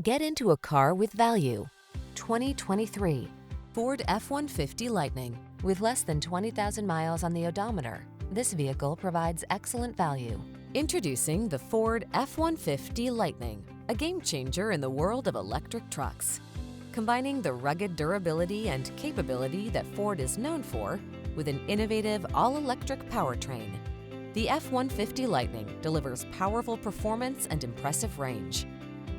Get into a car with value. 2023 Ford F-150 Lightning. With less than 20,000 miles on the odometer, this vehicle provides excellent value. Introducing the Ford F-150 Lightning, a game changer in the world of electric trucks. Combining the rugged durability and capability that Ford is known for with an innovative all-electric powertrain, the F-150 Lightning delivers powerful performance and impressive range.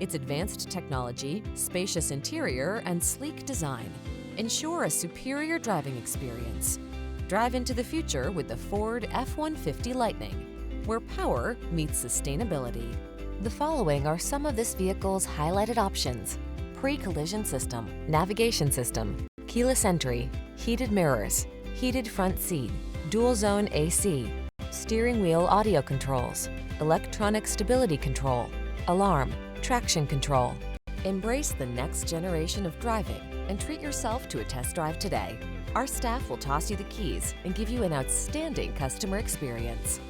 Its advanced technology, spacious interior, and sleek design ensure a superior driving experience. Drive into the future with the Ford F-150 Lightning, where power meets sustainability. The following are some of this vehicle's highlighted options: pre-collision system, navigation system, keyless entry, heated mirrors, heated front seat, dual zone AC, steering wheel audio controls, electronic stability control, alarm, traction control. Embrace the next generation of driving and treat yourself to a test drive today. Our staff will toss you the keys and give you an outstanding customer experience.